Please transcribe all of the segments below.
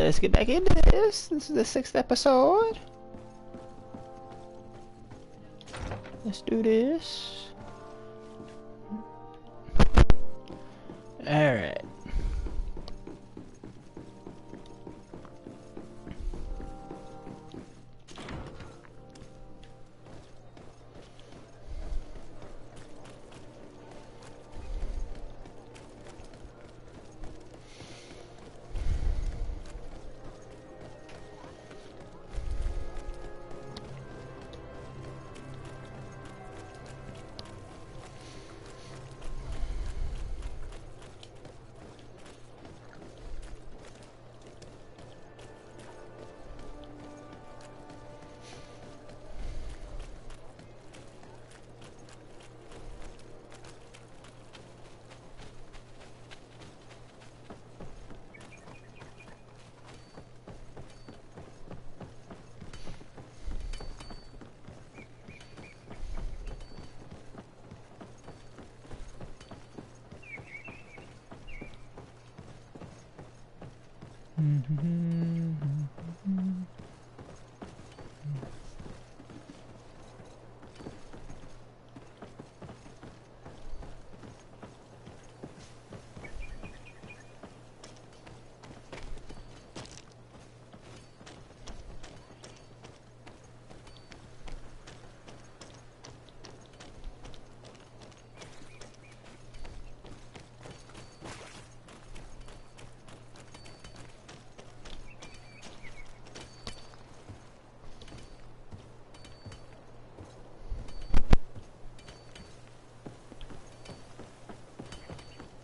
let's get back into this. This is the 6th episode. Let's do this. Alright.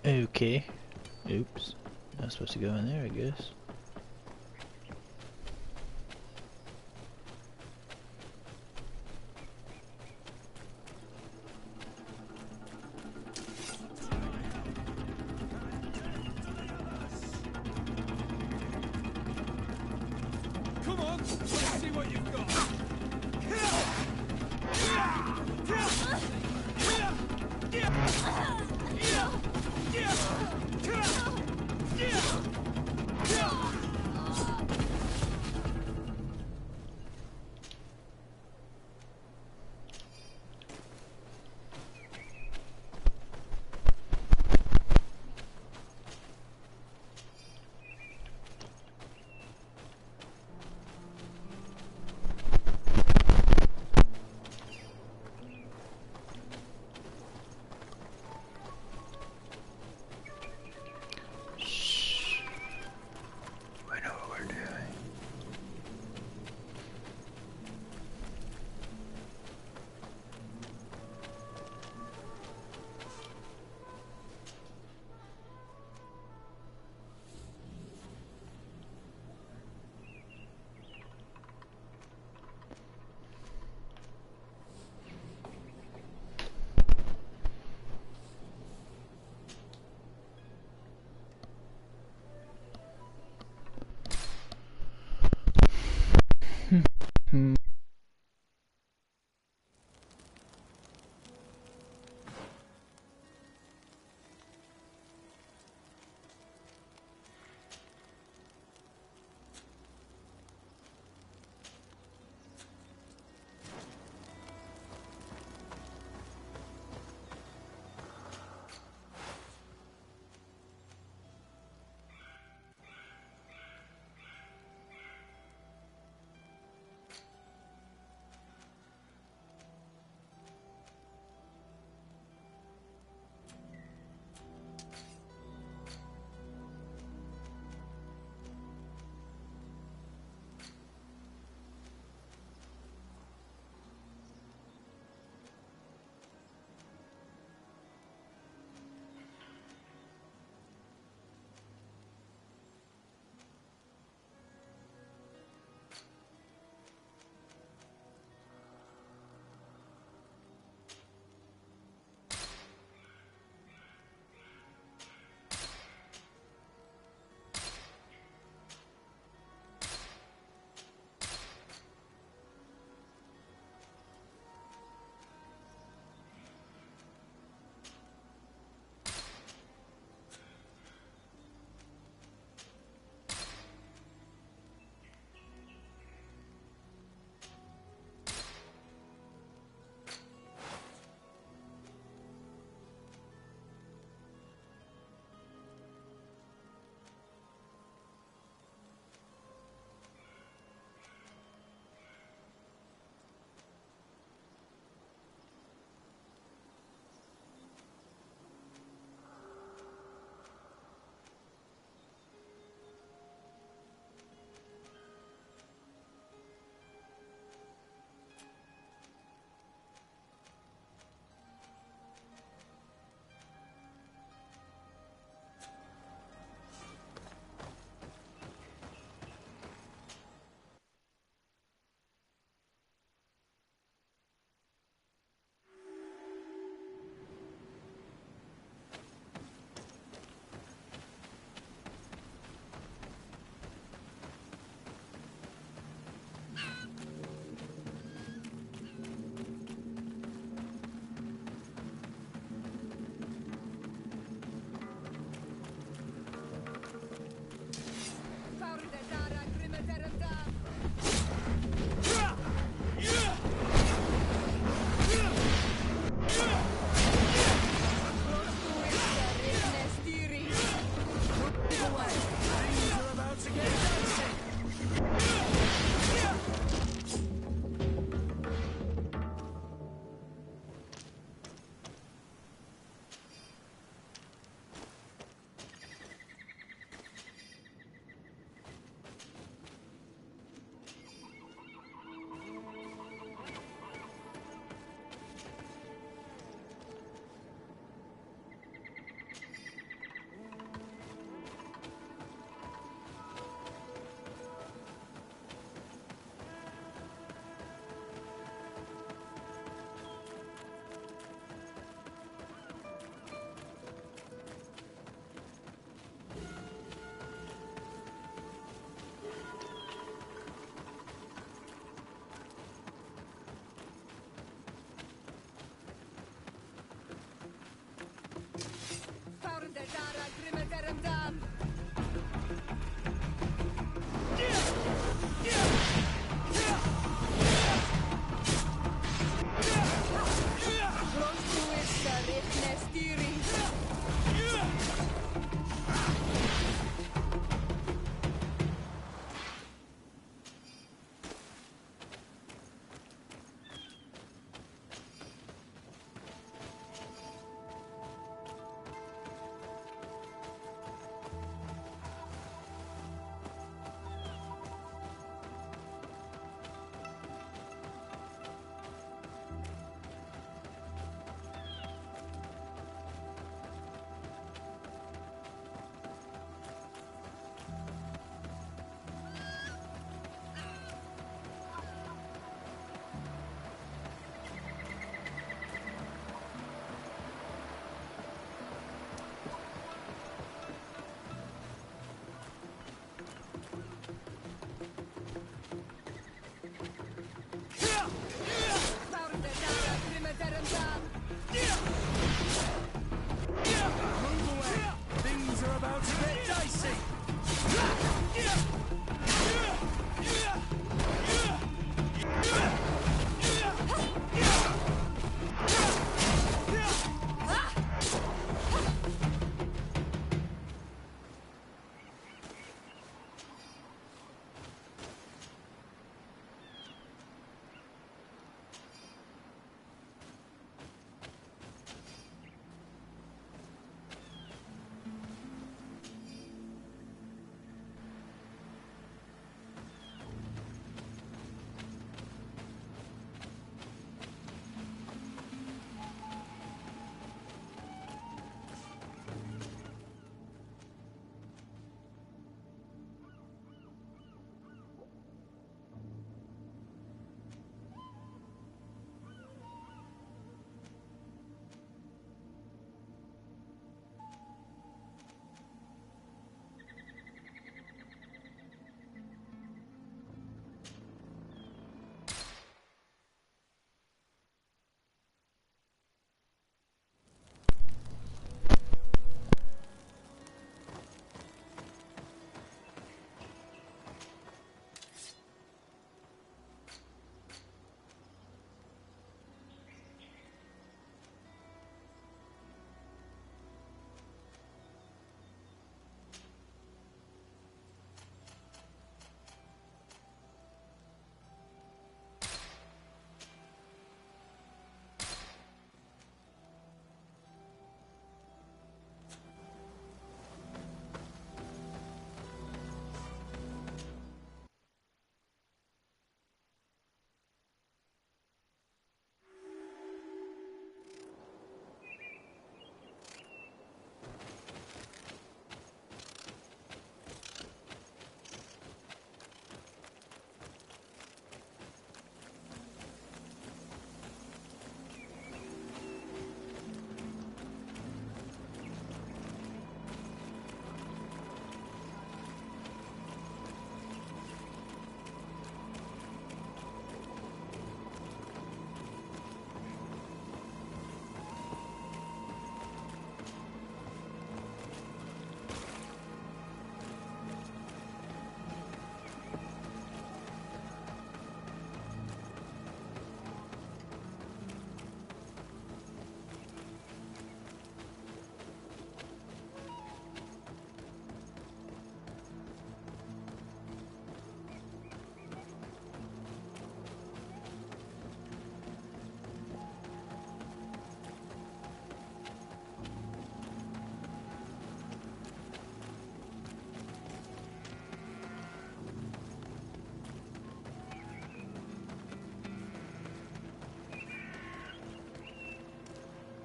Okay. Oops. Not supposed to go in there, I guess. Come on, let's see what you've got.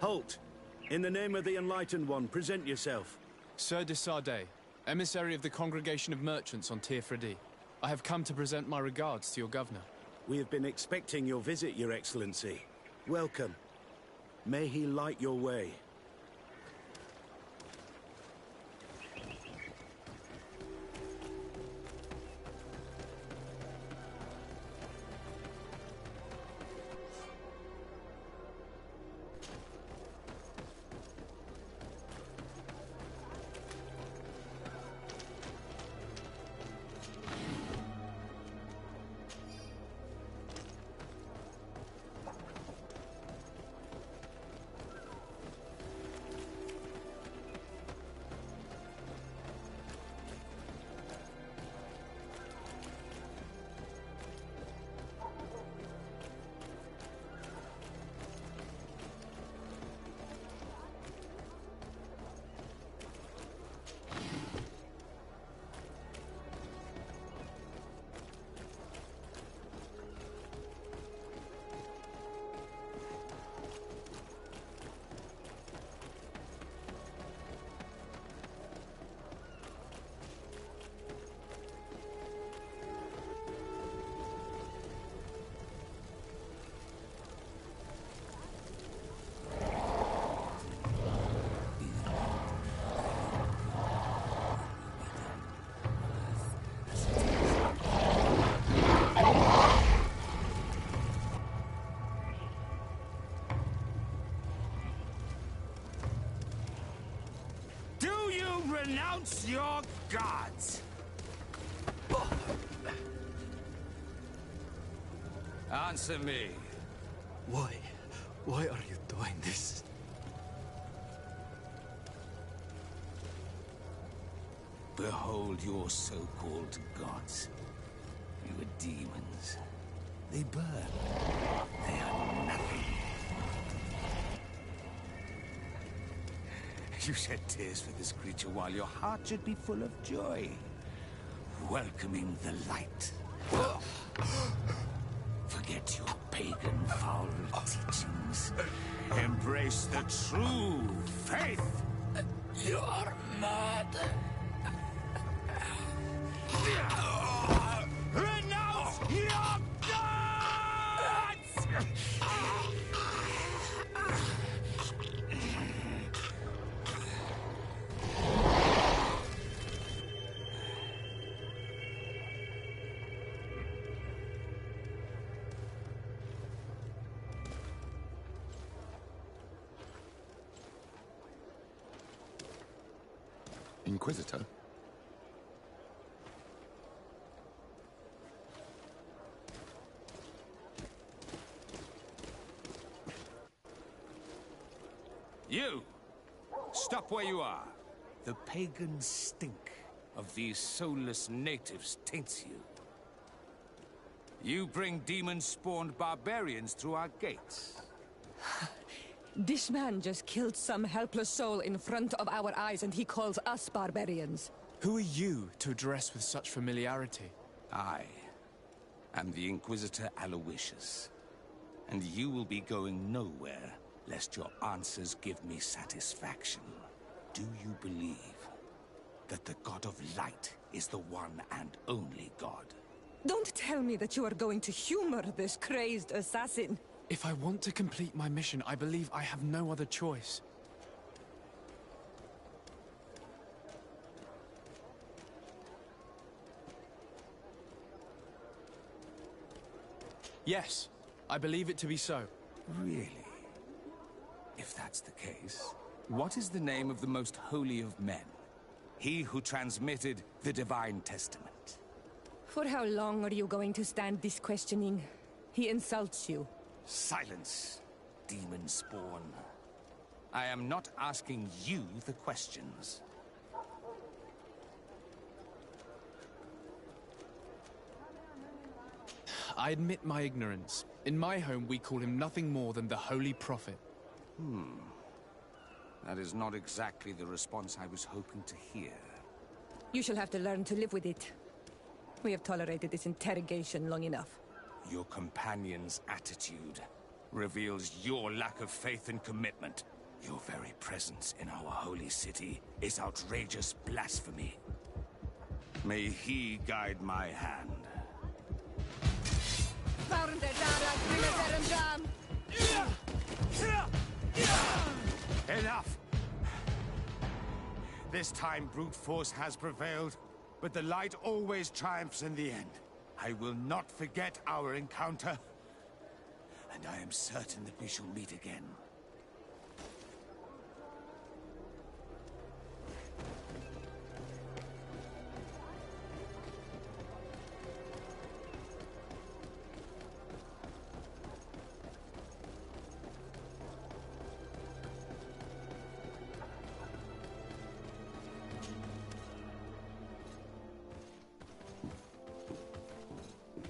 Halt! In the name of the Enlightened One, present yourself. Sir de Sardet, emissary of the Congregation of Merchants on Tirfredi. I have come to present my regards to your governor. We have been expecting your visit, Your Excellency. Welcome. May he light your way. Renounce your gods! Answer me. Why? Why are you doing this? Behold your so-called gods. You are demons. They burn. They are nothing. You shed tears for this creature while your heart should be full of joy, welcoming the light. Forget your pagan foul teachings. Embrace the true faith. You are mad. Renounce your gods! Inquisitor? You! Stop where you are. The pagan stink of these soulless natives taints you. You bring demon-spawned barbarians through our gates. This man just killed some helpless soul in front of our eyes, and he calls us barbarians. Who are you to address with such familiarity? I am the Inquisitor Aloysius, and you will be going nowhere lest your answers give me satisfaction. Do you believe that the God of Light is the one and only God? Don't tell me that you are going to humor this crazed assassin. If I want to complete my mission, I believe I have no other choice. Yes, I believe it to be so. Really? If that's the case, what is the name of the most holy of men? He who transmitted the Divine Testament. For how long are you going to stand this questioning? He insults you. Silence, demon spawn. I am not asking you the questions. I admit my ignorance. In my home, we call him nothing more than the Holy Prophet. That is not exactly the response I was hoping to hear. You shall have to learn to live with it. We have tolerated this interrogation long enough. Your companion's attitude reveals your lack of faith and commitment. Your very presence in our holy city is outrageous blasphemy. May he guide my hand. Enough! This time brute force has prevailed, but the light always triumphs in the end. I will not forget our encounter, and I am certain that we shall meet again.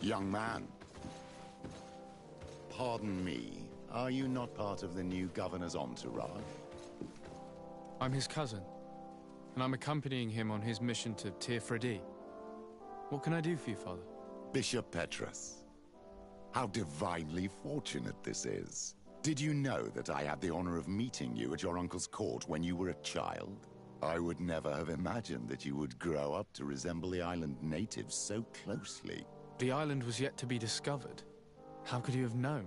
Young man, pardon me, are you not part of the new governor's entourage? I'm his cousin, and I'm accompanying him on his mission to Tir-Fredi. What can I do for you, Father? Bishop Petrus. How divinely fortunate this is. Did you know that I had the honor of meeting you at your uncle's court when you were a child? I would never have imagined that you would grow up to resemble the island natives so closely. The island was yet to be discovered. How could you have known?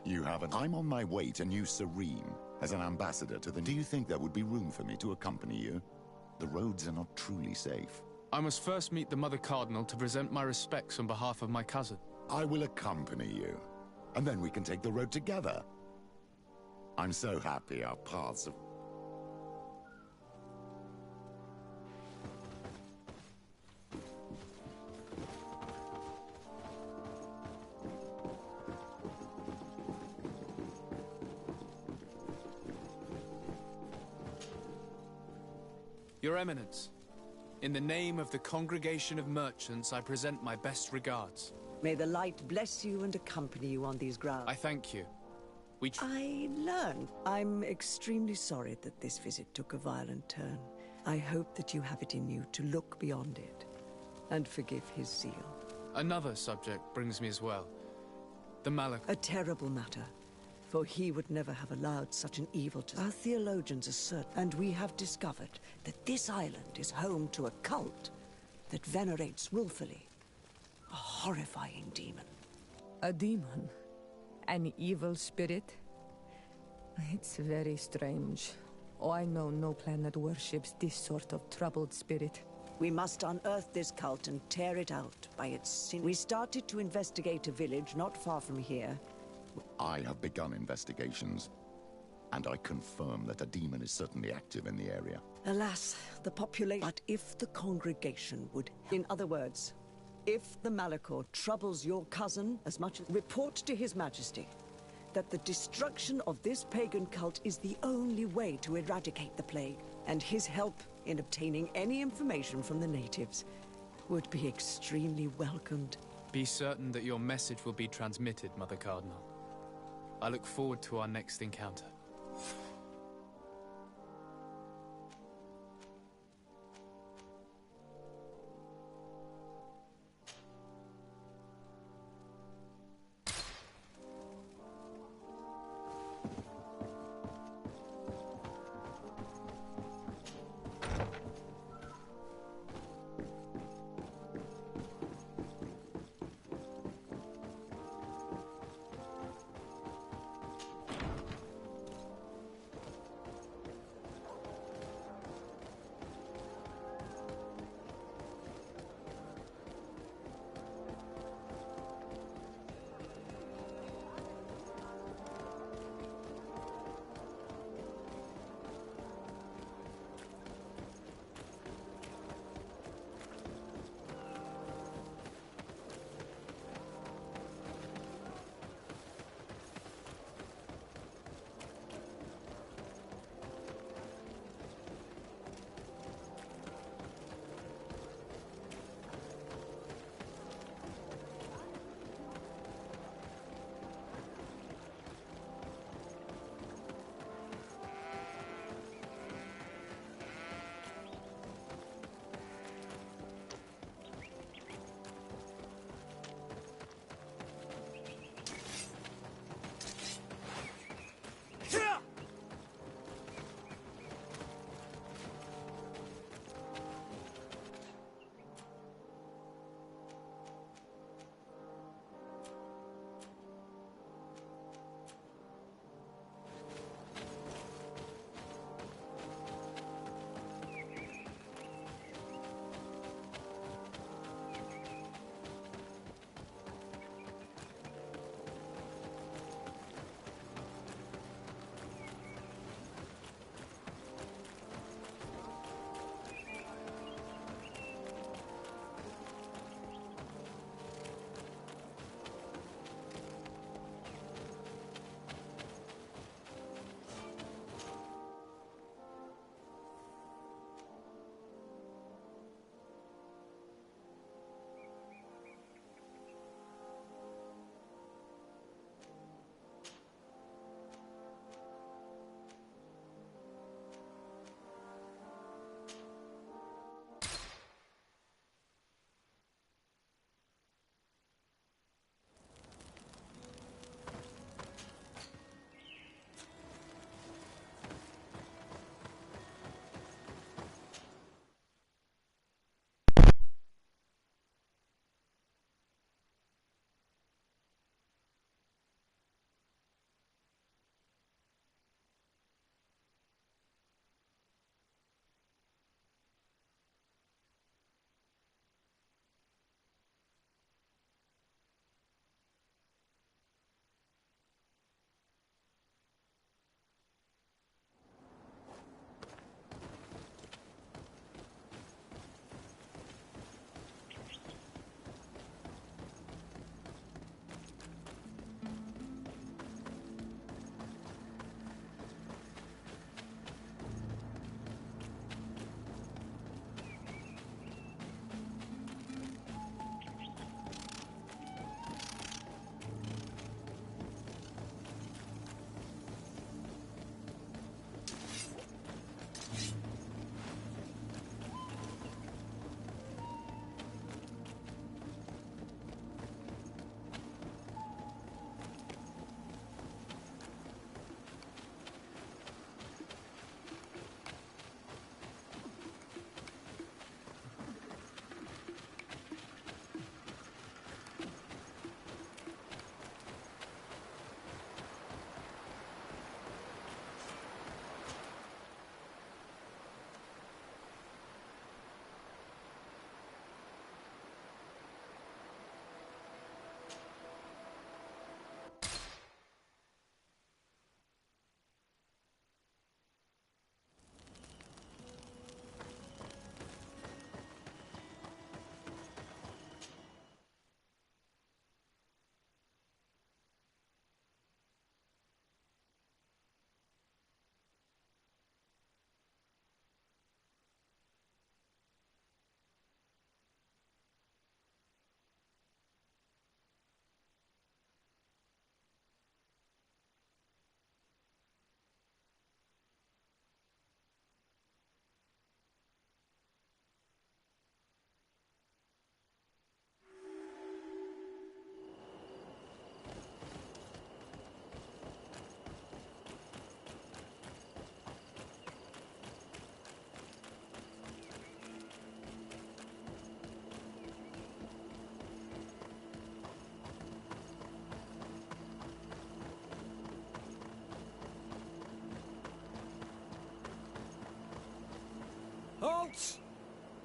You haven't. I'm on my way to New Serene as an ambassador to the... Do you think there would be room for me to accompany you? The roads are not truly safe. I must first meet the Mother Cardinal to present my respects on behalf of my cousin. I will accompany you, and then we can take the road together. I'm so happy our paths have... Your Eminence, in the name of the Congregation of Merchants, I present my best regards. May the light bless you and accompany you on these grounds. I thank you. I learned. I'm extremely sorry that this visit took a violent turn. I hope that you have it in you to look beyond it and forgive his zeal. Another subject brings me as well. The Malak. A terrible matter, for he would never have allowed such an evil to... Our theologians assert, and we have discovered that this island is home to a cult that venerates willfully a horrifying demon. A demon? An evil spirit? It's very strange. Oh, I know no planet worships this sort of troubled spirit. We must unearth this cult and tear it out by its sin. We started to investigate a village not far from here. I have begun investigations, and I confirm that a demon is certainly active in the area. Alas, the population... But if the congregation would... In other words, if the Malachor troubles your cousin as much as... Report to His Majesty that the destruction of this pagan cult is the only way to eradicate the plague, and his help in obtaining any information from the natives would be extremely welcomed. Be certain that your message will be transmitted, Mother Cardinal. I look forward to our next encounter.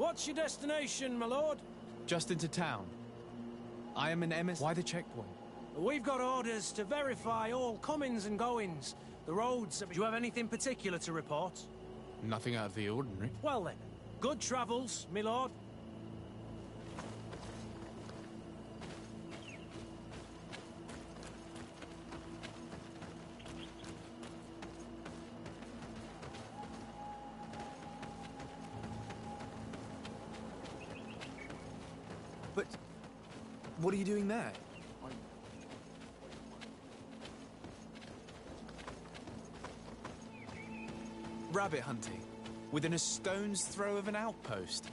What's your destination, my lord? Just into town. I am an emissary. Why the checkpoint? We've got orders to verify all comings and goings. The roads... Do you have anything particular to report? Nothing out of the ordinary. Well then, good travels, my lord. But what are you doing there? Rabbit hunting, within a stone's throw of an outpost.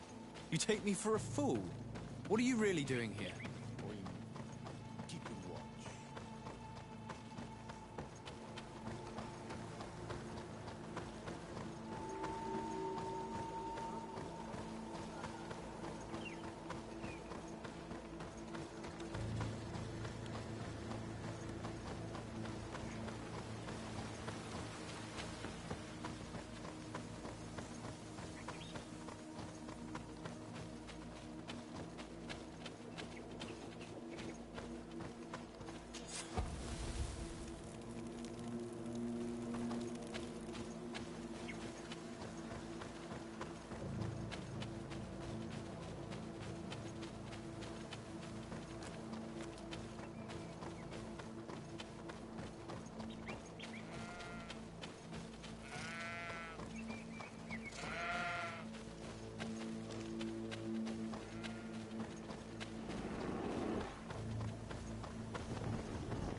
You take me for a fool. What are you really doing here? Keeping watch.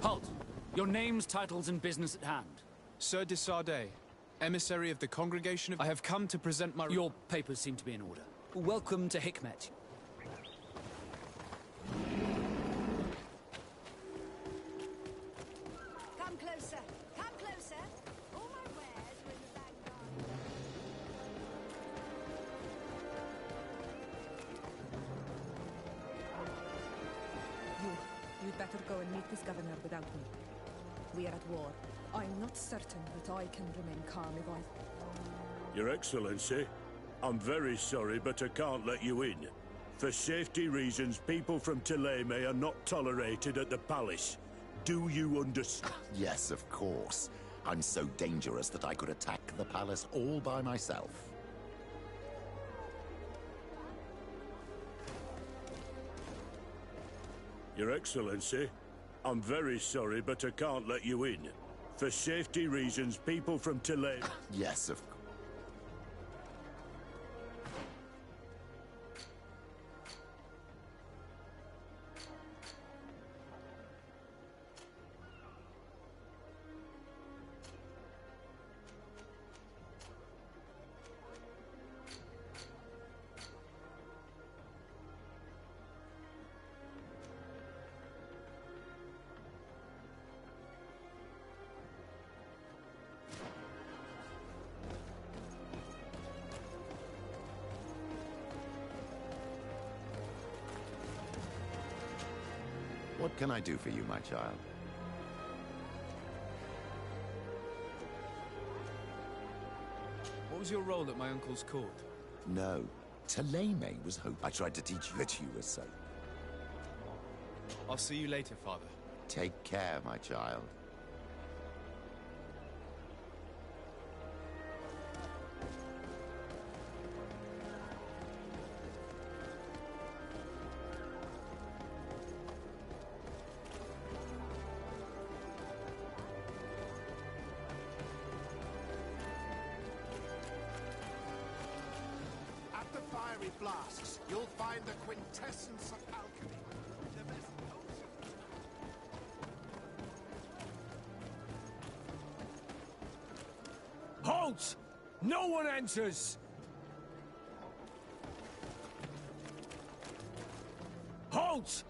Halt! Your names, titles, and business at hand. Sir de Sardet, emissary of the Congregation of... I have come to present my... Your papers seem to be in order. Welcome to Hikmet. Come closer. Come closer. All my wares are in the back garden. You'd better go and meet this governor without me. We are at war. I'm not certain that I can remain calm if I... Your Excellency, I'm very sorry, but I can't let you in. For safety reasons, people from Thélème are not tolerated at the palace. Do you understand? Yes, of course. I'm so dangerous that I could attack the palace all by myself. Your Excellency, I'm very sorry, but I can't let you in. For safety reasons, people from Thélème... Yes, of course. What can I do for you, my child? What was your role at my uncle's court? No. Thélème was hope. I tried to teach you that you were so. I'll see you later, Father. Take care, my child. At the fiery flasks, you'll find the quintessence of alchemy. The best potion. Halt! No one enters! Halt!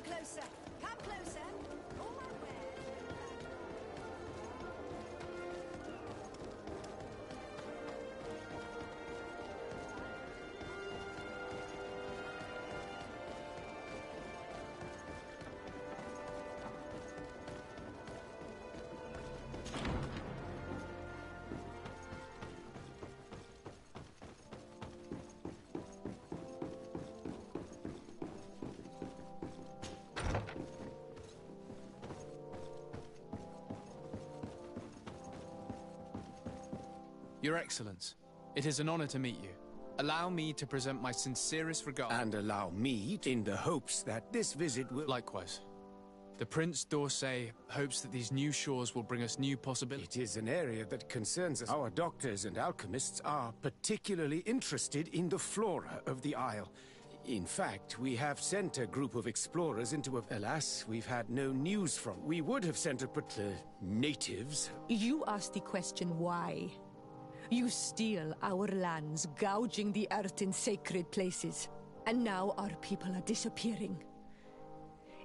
closer! Come closer! All my wares are in the back. Your Excellence, it is an honor to meet you. Allow me to present my sincerest regards. And allow me, in the hopes that this visit will... Likewise. The Prince d'Orsay hopes that these new shores will bring us new possibilities. It is an area that concerns us. Our doctors and alchemists are particularly interested in the flora of the Isle. In fact, we have sent a group of explorers into a... Alas, we've had no news from... We would have sent the natives. You asked the question why. You steal our lands, gouging the earth in sacred places. And now our people are disappearing.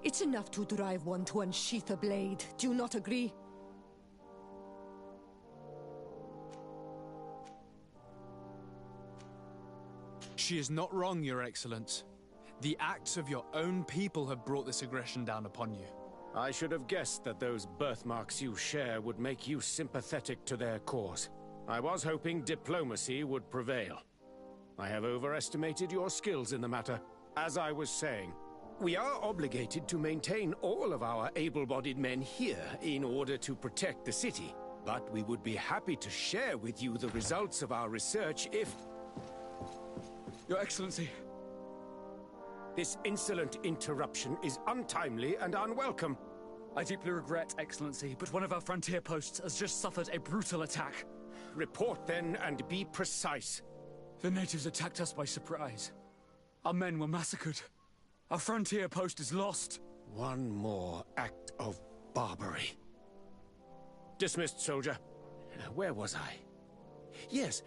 It's enough to drive one to unsheath a blade. Do you not agree? She is not wrong, Your Excellence. The acts of your own people have brought this aggression down upon you. I should have guessed that those birthmarks you share would make you sympathetic to their cause. I was hoping diplomacy would prevail. I have overestimated your skills in the matter. As I was saying, we are obligated to maintain all of our able-bodied men here in order to protect the city. But we would be happy to share with you the results of our research if... Your Excellency. This insolent interruption is untimely and unwelcome. I deeply regret, Excellency, but one of our frontier posts has just suffered a brutal attack. Report then, and be precise. The natives attacked us by surprise. Our men were massacred. Our frontier post is lost. One more act of barbarity. Dismissed, soldier. Where was I? Yes,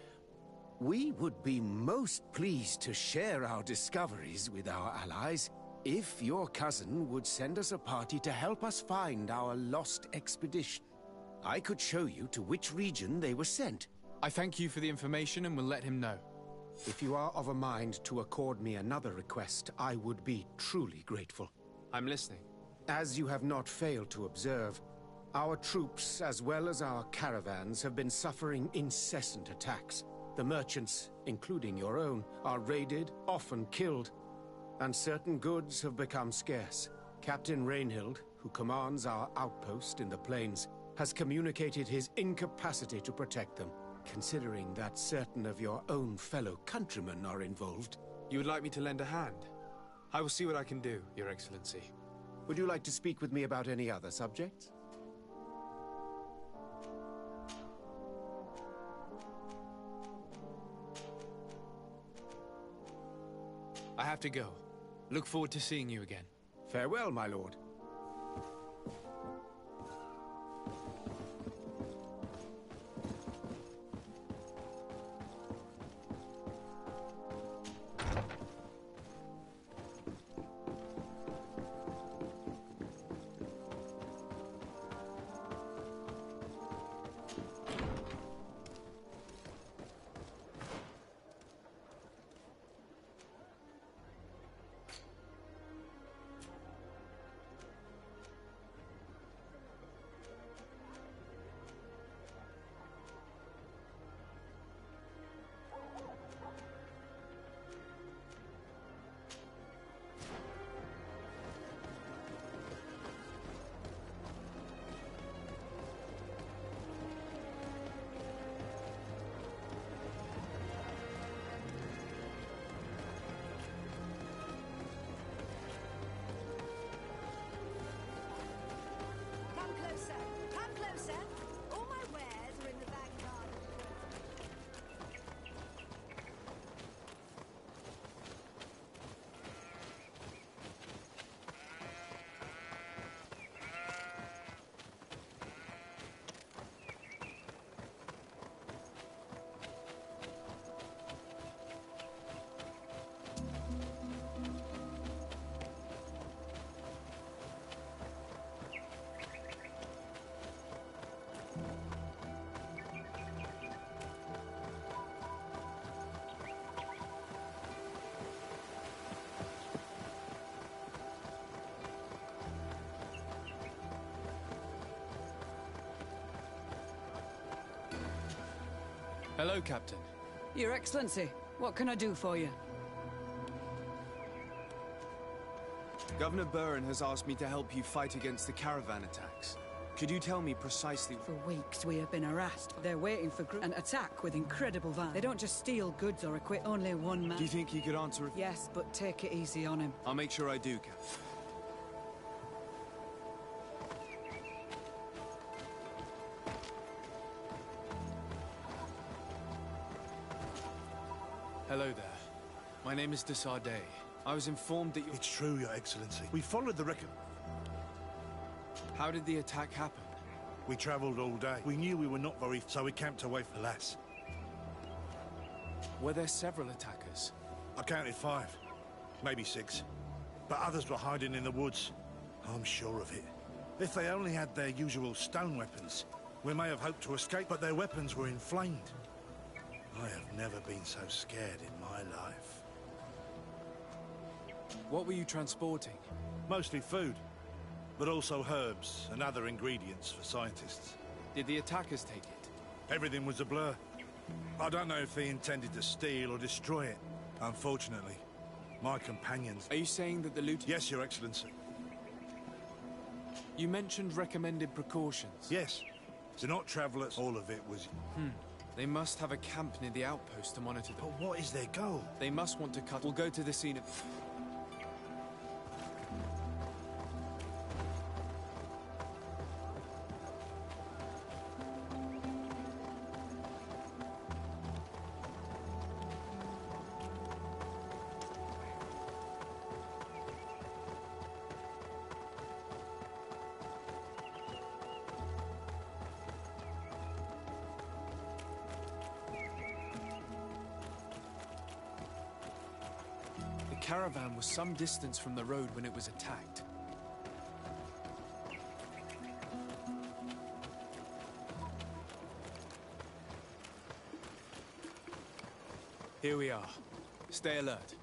we would be most pleased to share our discoveries with our allies if your cousin would send us a party to help us find our lost expedition. I could show you to which region they were sent. I thank you for the information and will let him know. If you are of a mind to accord me another request, I would be truly grateful. I'm listening. As you have not failed to observe, our troops, as well as our caravans, have been suffering incessant attacks. The merchants, including your own, are raided, often killed, and certain goods have become scarce. Captain Rainhild, who commands our outpost in the plains, has communicated his incapacity to protect them. Considering that certain of your own fellow countrymen are involved. You would like me to lend a hand? I will see what I can do, Your Excellency. Would you like to speak with me about any other subjects? I have to go. Look forward to seeing you again. Farewell, my lord. Hello, Captain. Your Excellency, what can I do for you? Governor Buren has asked me to help you fight against the caravan attacks. Could you tell me precisely... For weeks we have been harassed. They're waiting for an attack with incredible violence. They don't just steal goods or equip only one man. Do you think you could answer it? Yes, but take it easy on him. I'll make sure I do, Captain. Hello there. My name is de Sardet. I was informed that you... It's true, Your Excellency. We followed the How did the attack happen? We travelled all day. We knew we were not very... so we camped away from Alas. Were there several attackers? I counted 5. Maybe 6. But others were hiding in the woods. I'm sure of it. If they only had their usual stone weapons, we may have hoped to escape, but their weapons were inflamed. I have never been so scared in my life. What were you transporting? Mostly food, but also herbs and other ingredients for scientists. Did the attackers take it? Everything was a blur. I don't know if they intended to steal or destroy it. Unfortunately, my companions... Are you saying that the loot... Yes, Your Excellency. You mentioned recommended precautions. Yes. To not travel at... All of it was... They must have a camp near the outpost to monitor them. But what is their goal? They must want to cut... We'll go to the scene of... The caravan was some distance from the road when it was attacked. Here we are. Stay alert.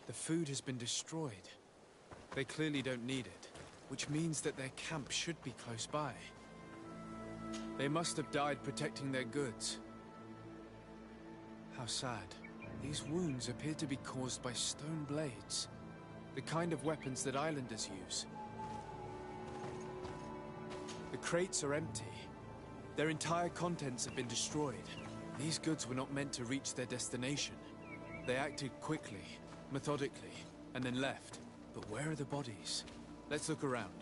The food has been destroyed. They clearly don't need it, which means that their camp should be close by. They must have died protecting their goods. How sad. These wounds appear to be caused by stone blades, the kind of weapons that islanders use. The crates are empty. Their entire contents have been destroyed. These goods were not meant to reach their destination. They acted quickly, methodically, and then left. But where are the bodies? Let's look around.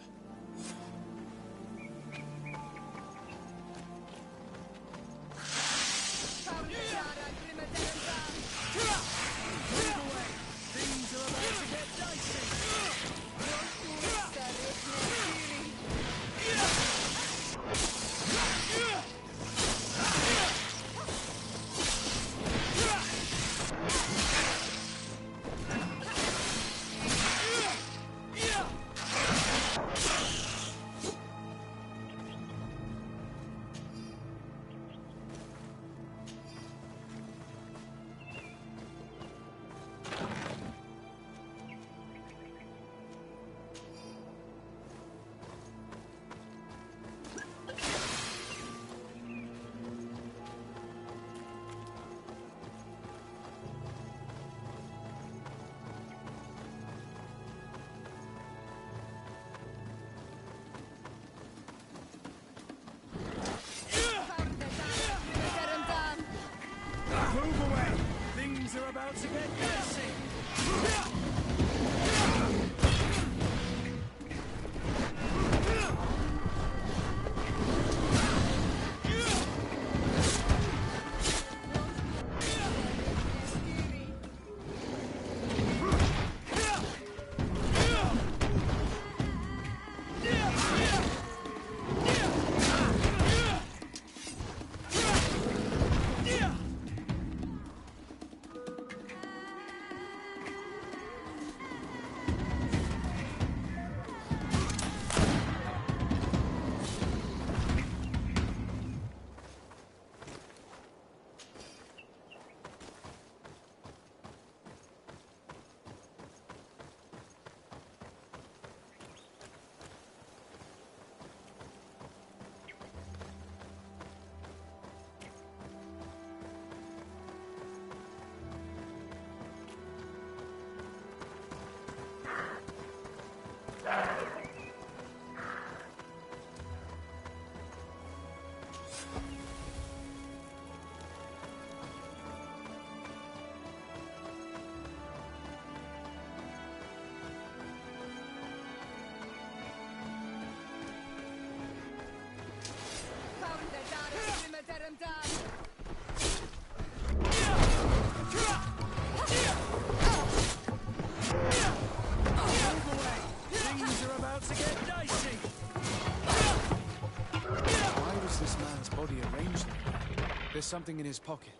There's something in his pocket.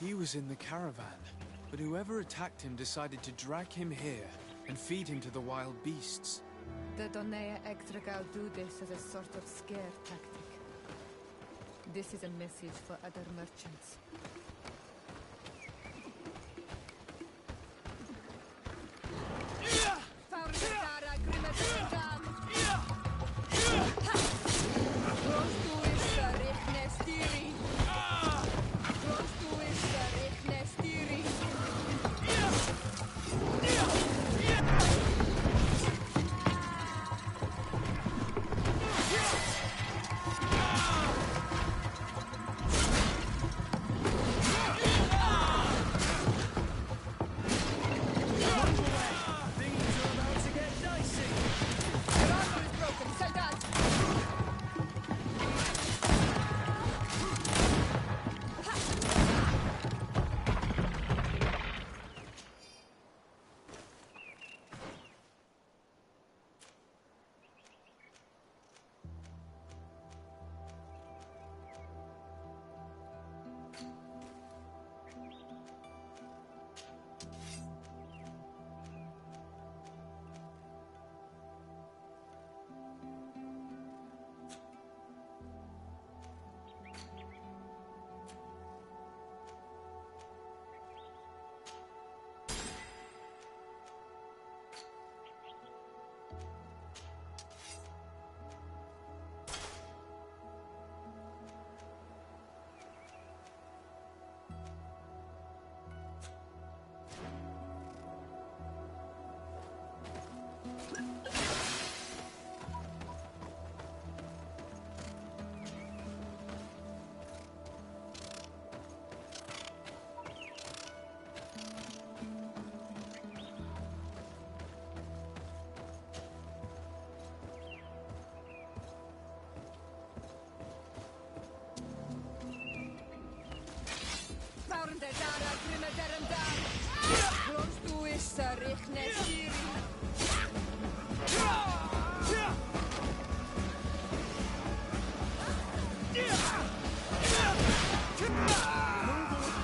He was in the caravan, but whoever attacked him decided to drag him here and feed him to the wild beasts. The Donea Extragao do this as a sort of scare tactic. This is a message for other merchants.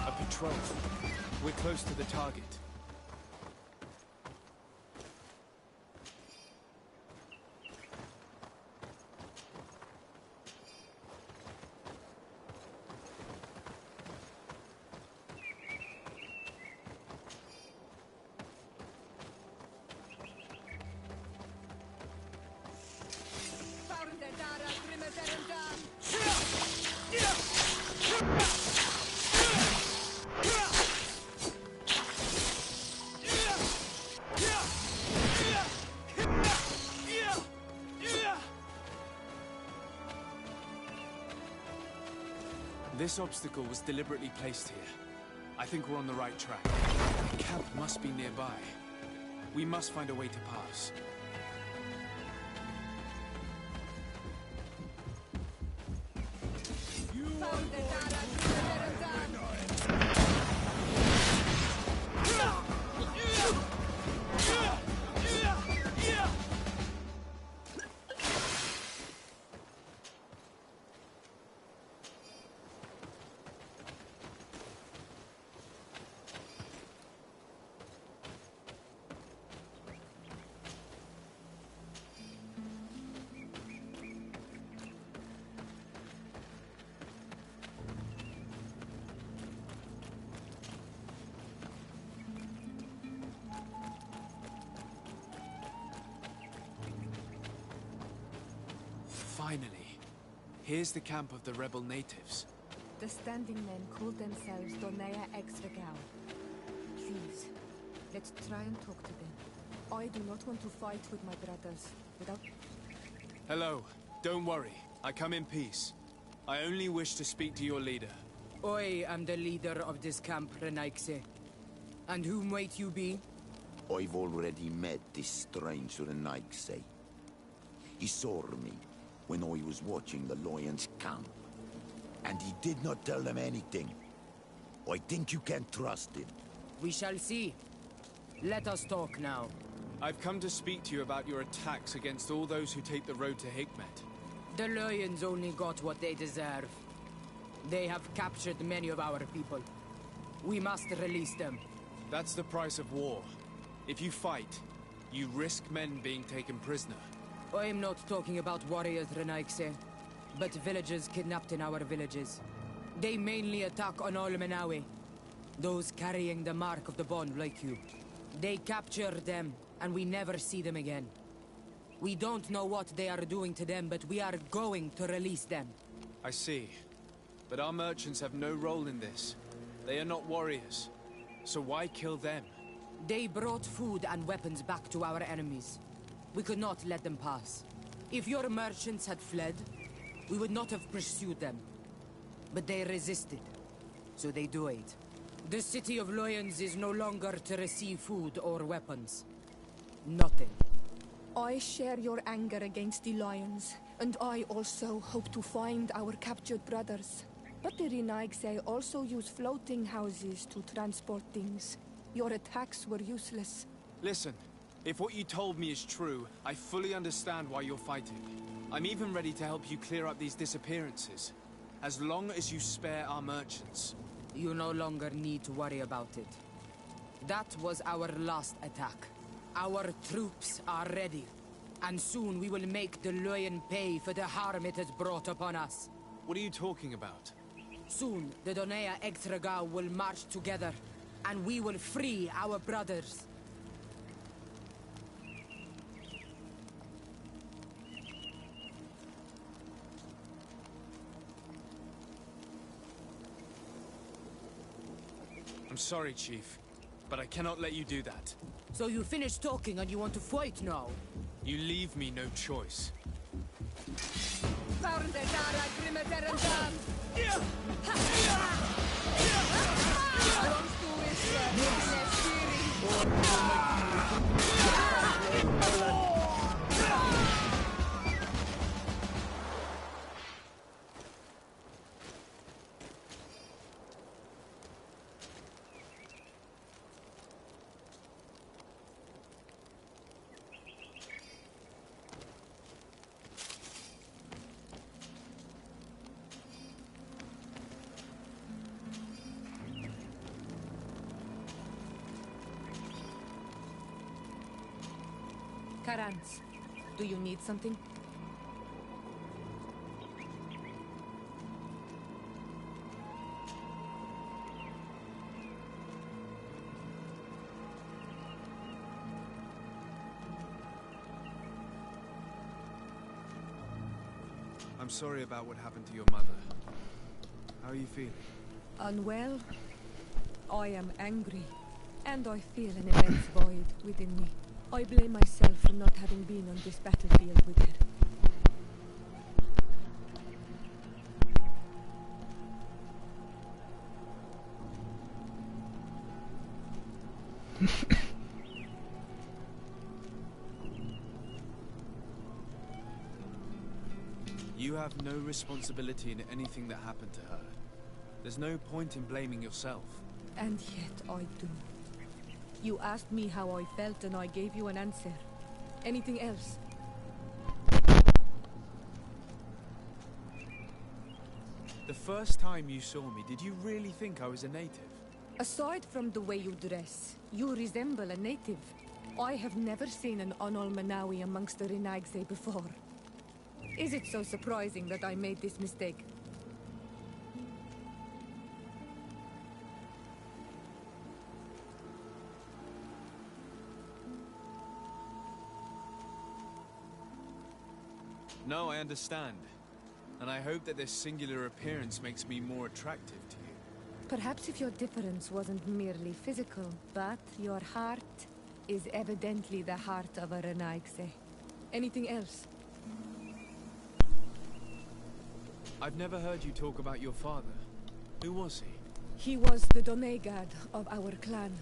A patrol. We're close to the target. This obstacle was deliberately placed here. I think we're on the right track. The camp must be nearby. We must find a way to pass. Finally, here's the camp of the rebel natives. The standing men call themselves Donea Extragao. Please, let's try and talk to them. I do not want to fight with my brothers without... Hello. Don't worry. I come in peace. I only wish to speak to your leader. I am the leader of this camp, Renaikse. And who might you be? I've already met this strange Renaikse. He saw me when I was watching the Lions camp. And he did not tell them anything. I think you can trust him. We shall see. Let us talk now. I've come to speak to you about your attacks against all those who take the road to Hikmet. The Lions only got what they deserve. They have captured many of our people. We must release them. That's the price of war. If you fight, you risk men being taken prisoner. I am not talking about warriors, Renaikse, but villagers kidnapped in our villages. They mainly attack on all Menawe, those carrying the mark of the bond like you. They capture them, and we never see them again. We don't know what they are doing to them, but we are going to release them. I see. But our merchants have no role in this. They are not warriors. So why kill them? They brought food and weapons back to our enemies. We could not let them pass. If your merchants had fled, we would not have pursued them. But they resisted, so they died. The city of Lions is no longer to receive food or weapons. Nothing. I share your anger against the Lions, and I also hope to find our captured brothers. But the Renaigse also use floating houses to transport things. Your attacks were useless. Listen, if what you told me is true, I fully understand why you're fighting. I'm even ready to help you clear up these disappearances, as long as you spare our merchants. You no longer need to worry about it. That was our last attack. Our troops are ready, and soon we will make the Lion pay for the harm it has brought upon us. What are you talking about? Soon, the Donea Extragal will march together, and we will free our brothers. I'm sorry, Chief, but I cannot let you do that. So you finished talking and you want to fight now? You leave me no choice. Karans, do you need something? I'm sorry about what happened to your mother. How are you feeling? Unwell? I am angry, and I feel an immense void within me. I blame myself for not having been on this battlefield with her. You have no responsibility in anything that happened to her. There's no point in blaming yourself. And yet I do. You asked me how I felt and I gave you an answer. Anything else? The first time you saw me, did you really think I was a native? Aside from the way you dress, you resemble a native. I have never seen an Onol Manawi amongst the Renaigse before. Is it so surprising that I made this mistake? No, I understand. And I hope that this singular appearance makes me more attractive to you. Perhaps if your difference wasn't merely physical, but your heart is evidently the heart of a Renaigse. Anything else? I've never heard you talk about your father. Who was he? He was the Donegad of our clan.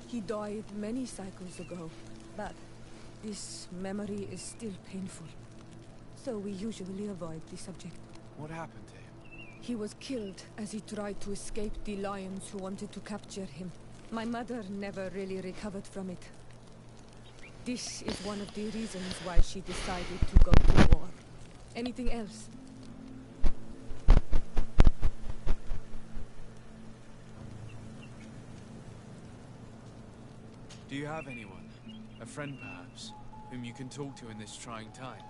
He died many cycles ago, but this memory is still painful. So we usually avoid the subject. What happened to him? He was killed as he tried to escape the lions who wanted to capture him. My mother never really recovered from it. This is one of the reasons why she decided to go to war. Anything else? Do you have anyone, a friend perhaps, whom you can talk to in this trying time?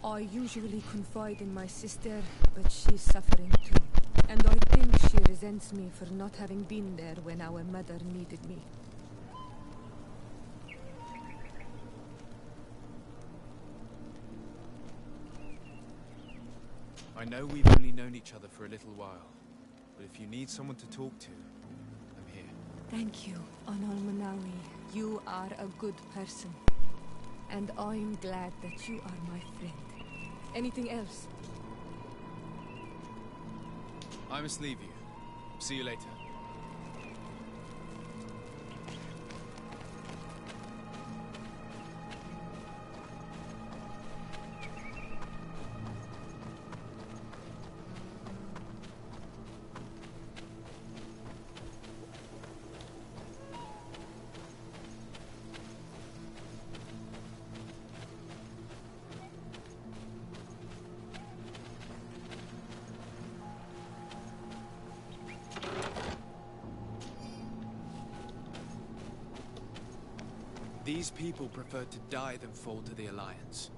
I usually confide in my sister, but she's suffering too. And I think she resents me for not having been there when our mother needed me. I know we've only known each other for a little while, but if you need someone to talk to, I'm here. Thank you, Anal Manawi. You are a good person. And I'm glad that you are my friend. Anything else? I must leave you. See you later. These people prefer to die than fall to the Alliance.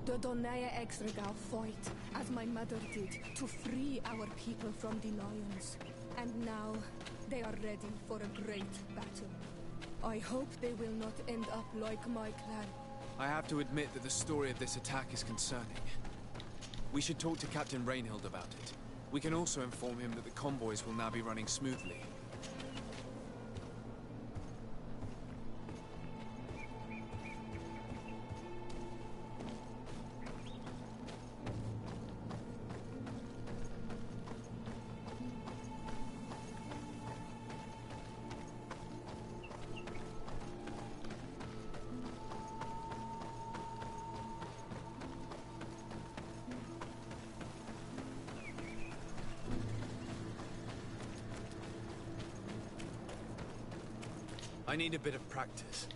The Donaya Exregal fight, as my mother did, to free our people from the Lions. And now, they are ready for a great battle. I hope they will not end up like my clan. I have to admit that the story of this attack is concerning. We should talk to Captain Rainhild about it. We can also inform him that the convoys will now be running smoothly. I need a bit of practice.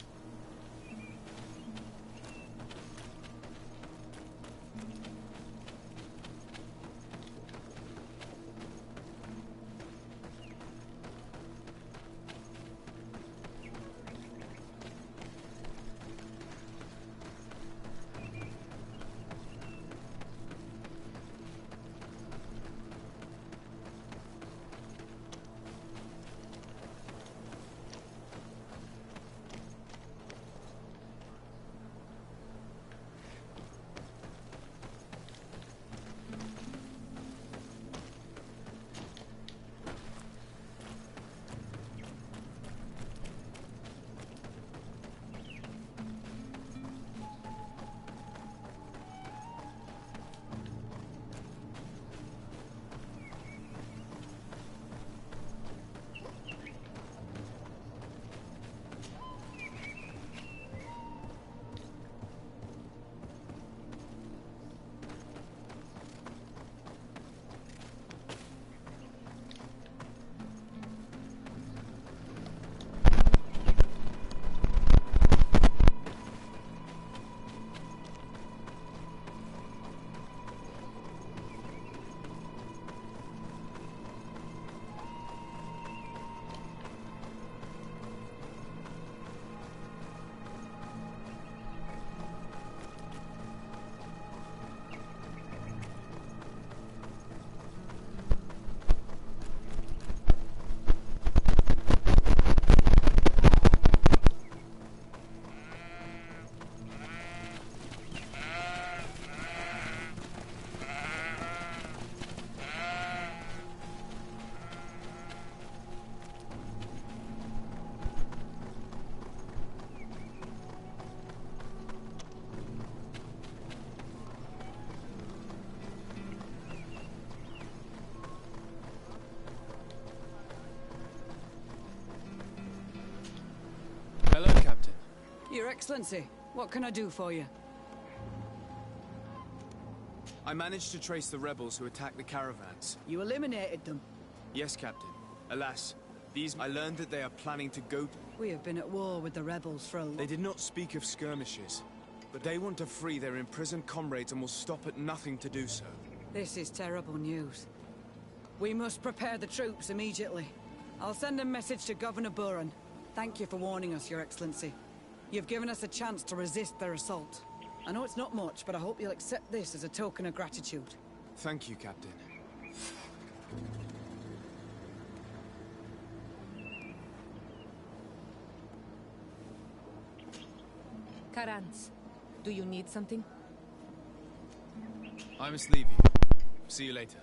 Hello, Captain. Your Excellency, what can I do for you? I managed to trace the rebels who attacked the caravans. You eliminated them? Yes, Captain. Alas, I learned that they are planning to go... We have been at war with the rebels for a They did not speak of skirmishes, but they want to free their imprisoned comrades and will stop at nothing to do so. This is terrible news. We must prepare the troops immediately. I'll send a message to Governor Buren. Thank you for warning us, Your Excellency. You've given us a chance to resist their assault. I know it's not much, but I hope you'll accept this as a token of gratitude. Thank you, Captain. Karans, do you need something? I must leave you. See you later.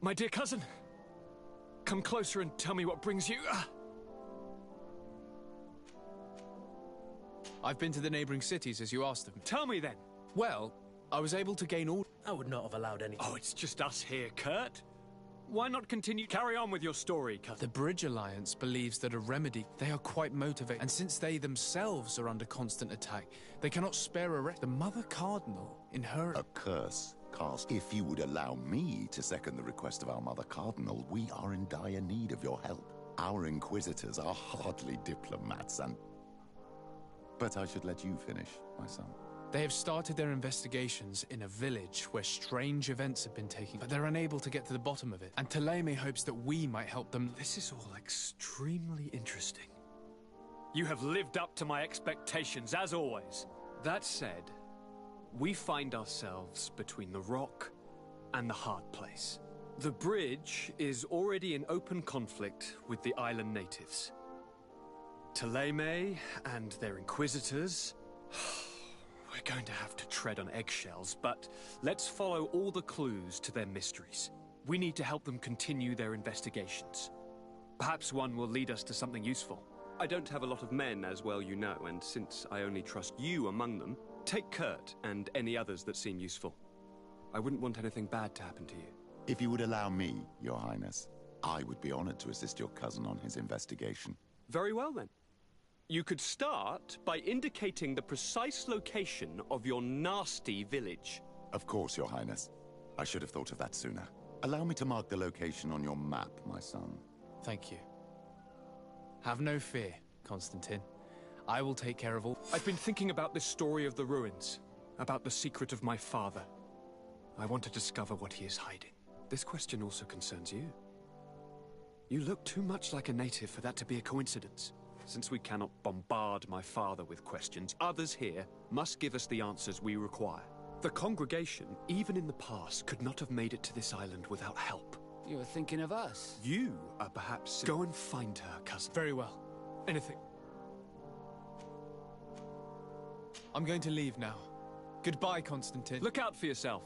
My dear cousin, come closer and tell me what brings you. I've been to the neighboring cities as you asked of me. Tell me then. Well, I was able to gain all... I would not have allowed anything. Oh, it's just us here, Kurt. Why not continue? Carry on with your story, cousin. The Bridge Alliance believes that a remedy... They are quite motivated, and since they themselves are under constant attack, they cannot spare a rest. The Mother Cardinal, in her... A curse cast. If you would allow me to second the request of our Mother Cardinal, we are in dire need of your help. Our Inquisitors are hardly diplomats, and... But I should let you finish, my son. They have started their investigations in a village where strange events have been taking, but they're unable to get to the bottom of it. And Thélème hopes that we might help them. This is all extremely interesting. You have lived up to my expectations, as always. That said, we find ourselves between the rock and the hard place. The bridge is already in open conflict with the island natives. Thélème and their Inquisitors... We're going to have to tread on eggshells, but let's follow all the clues to their mysteries. We need to help them continue their investigations. Perhaps one will lead us to something useful. I don't have a lot of men, as well you know, and since I only trust you among them, take Kurt and any others that seem useful. I wouldn't want anything bad to happen to you. If you would allow me, Your Highness, I would be honored to assist your cousin on his investigation. Very well, then. You could start by indicating the precise location of your nasty village. Of course, Your Highness. I should have thought of that sooner. Allow me to mark the location on your map, my son. Thank you. Have no fear, Constantine. I will take care of all... I've been thinking about this story of the ruins, about the secret of my father. I want to discover what he is hiding. This question also concerns you. You look too much like a native for that to be a coincidence. Since we cannot bombard my father with questions, others here must give us the answers we require. The congregation, even in the past, could not have made it to this island without help. You were thinking of us. You are perhaps... Go and find her, cousin. Very well. Anything. I'm going to leave now. Goodbye, Constantine. Look out for yourself.